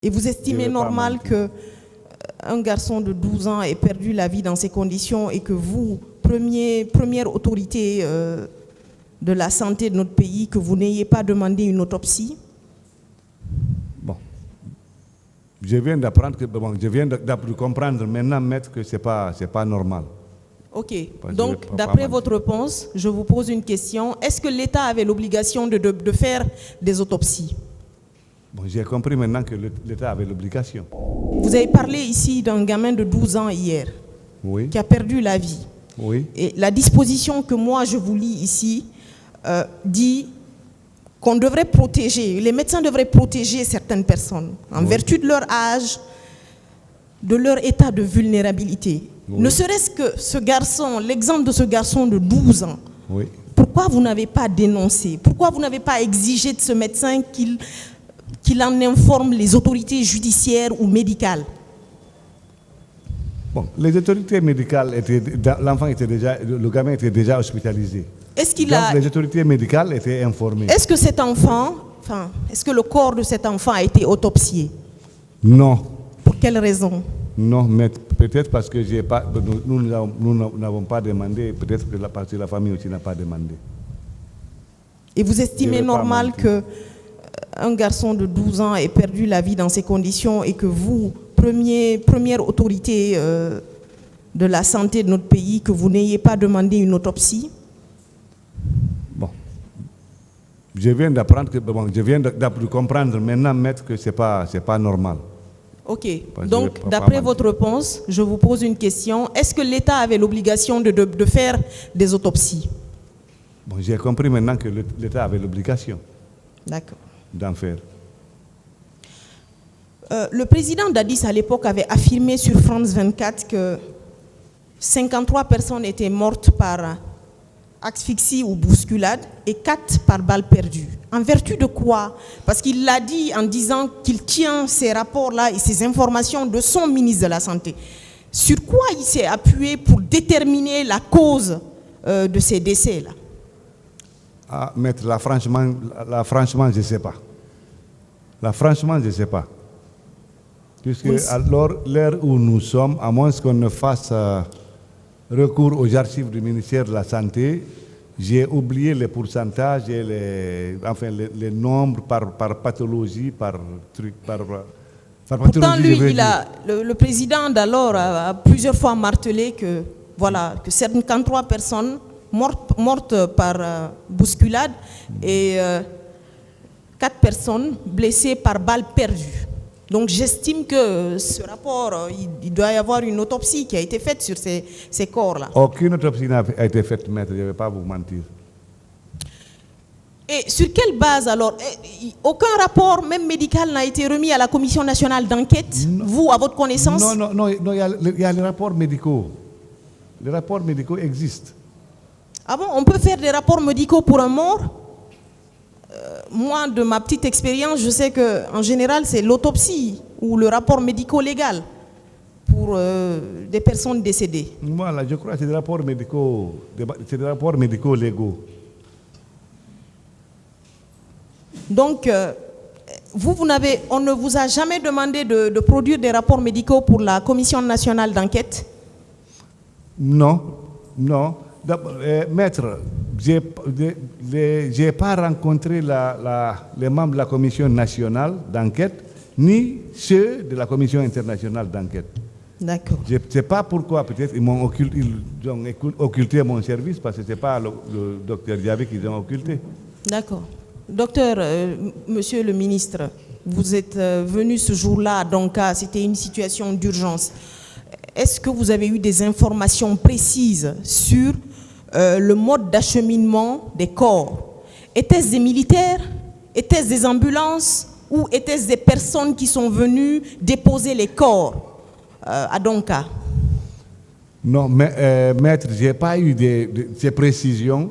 Et vous estimez normal qu'un garçon de 12 ans ait perdu la vie dans ces conditions et que vous, première autorité de la santé de notre pays, que vous n'ayez pas demandé une autopsie? Bon. Je viens d'apprendre que, je viens de comprendre maintenant, maître, que ce n'est pas normal. Ok. Donc, d'après votre réponse, je vous pose une question. Est-ce que l'État avait l'obligation de faire des autopsies? Bon, j'ai compris maintenant que l'État avait l'obligation. Vous avez parlé ici d'un gamin de 12 ans hier, oui, qui a perdu la vie. Oui. Et la disposition que moi je vous lis ici dit qu'on devrait protéger, les médecins devraient protéger certaines personnes en vertu de leur âge, de leur état de vulnérabilité. Ne serait-ce que ce garçon, l'exemple de ce garçon de 12 ans, pourquoi vous n'avez pas dénoncé? Pourquoi vous n'avez pas exigé de ce médecin qu'il en informe les autorités judiciaires ou médicales? Bon, les autorités médicales le gamin était déjà hospitalisé. Donc les autorités médicales étaient informées. Est-ce que cet enfant, est-ce que le corps de cet enfant a été autopsié? Non. Pour quelle raison? Non, mais peut-être parce que nous n'avons pas demandé, peut-être que parce que la famille aussi n'a pas demandé. Et vous estimez normal qu'un garçon de 12 ans ait perdu la vie dans ces conditions et que vous, première autorité de la santé de notre pays, que vous n'ayez pas demandé une autopsie? Bon. Je viens d'apprendre je viens de comprendre maintenant, maître, que ce n'est pas normal. Ok. Donc, d'après votre réponse, je vous pose une question. Est-ce que l'État avait l'obligation de faire des autopsies? Bon, j'ai compris maintenant que l'État avait l'obligation d'en faire. Le président d'Addis, à l'époque, avait affirmé sur France 24 que 53 personnes étaient mortes par asphyxie ou bousculade et 4 par balle perdue. En vertu de quoi? Parce qu'il l'a dit en disant qu'il tient ces rapports-là et ces informations de son ministre de la Santé. Sur quoi il s'est appuyé pour déterminer la cause de ces décès-là? Ah, maître, franchement, je ne sais pas. Franchement, je ne sais pas. Puisque alors, l'heure où nous sommes, à moins qu'on ne fasse recours aux archives du ministère de la Santé, j'ai oublié les pourcentages et les nombres par pathologie, par Pourtant, lui, le président d'alors a plusieurs fois martelé que 53 personnes mortes par bousculade et 4 personnes blessées par balle perdue. Donc j'estime que ce rapport, il doit y avoir une autopsie qui a été faite sur ces corps-là. Aucune autopsie n'a été faite, maître, je ne vais pas vous mentir. Et sur quelle base alors? Aucun rapport, même médical, n'a été remis à la Commission nationale d'enquête, vous, à votre connaissance? Non, il y a les rapports médicaux. Les rapports médicaux existent. Ah bon, on peut faire des rapports médicaux pour un mort? Moi, de ma petite expérience, je sais qu'en général, c'est l'autopsie ou le rapport médico-légal pour des personnes décédées. Voilà, je crois que c'est des rapports médicaux légaux. Donc, on ne vous a jamais demandé de produire des rapports médicaux pour la Commission nationale d'enquête? Non. Maître, je n'ai pas rencontré les membres de la Commission nationale d'enquête, ni ceux de la Commission internationale d'enquête. D'accord. Je ne sais pas pourquoi, peut-être ils ont occulté mon service, parce que ce n'est pas le docteur Diaby qu'ils ont occulté. D'accord. Docteur, monsieur le ministre, vous êtes venu ce jour-là à Donka, c'était une situation d'urgence. Est-ce que vous avez eu des informations précises sur le mode d'acheminement des corps? Étaient-ce des militaires? Étaient-ce des ambulances? Ou étaient-ce des personnes qui sont venues déposer les corps à Donka? Non, mais, maître, je n'ai pas eu ces précisions.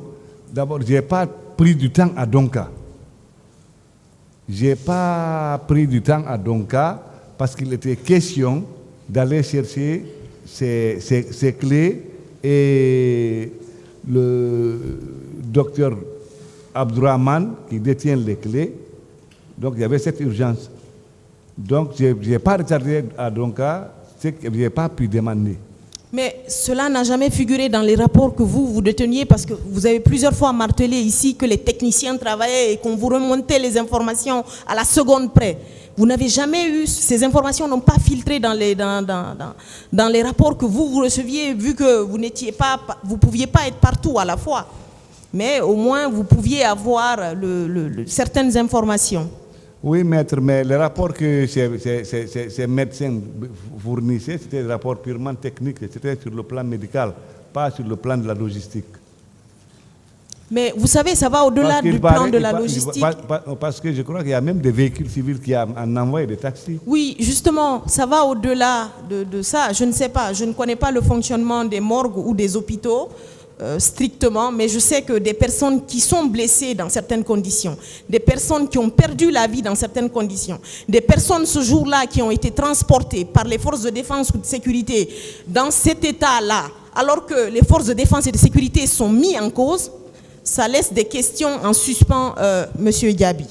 D'abord, je n'ai pas pris du temps à Donka. Je n'ai pas pris du temps à Donka parce qu'il était question d'aller chercher ces clés et le docteur Abdourahman qui détient les clés. Donc il y avait cette urgence. Donc, je n'ai pas retardé à Donka, c'est que je n'ai pas pu demander. Mais cela n'a jamais figuré dans les rapports que vous déteniez, parce que vous avez plusieurs fois martelé ici que les techniciens travaillaient et qu'on vous remontait les informations à la seconde près. Vous n'avez jamais eu, ces informations n'ont pas filtré dans les rapports que vous receviez, vu que vous ne pouviez pas être partout à la fois. Mais au moins, vous pouviez avoir certaines informations. Oui, maître, mais les rapports que ces médecins fournissaient, c'était des rapports purement techniques, c'était sur le plan médical, pas sur le plan de la logistique. Mais vous savez, ça va au-delà du plan de la logistique. Parce que je crois qu'il y a même des véhicules civils qui en envoient des taxis. Oui, justement, ça va au-delà de ça. Je ne sais pas, je ne connais pas le fonctionnement des morgues ou des hôpitaux strictement, mais je sais que des personnes qui sont blessées dans certaines conditions, des personnes qui ont perdu la vie dans certaines conditions, des personnes ce jour-là qui ont été transportées par les forces de défense ou de sécurité dans cet état-là, alors que les forces de défense et de sécurité sont mises en cause, ça laisse des questions en suspens, Monsieur Diaby.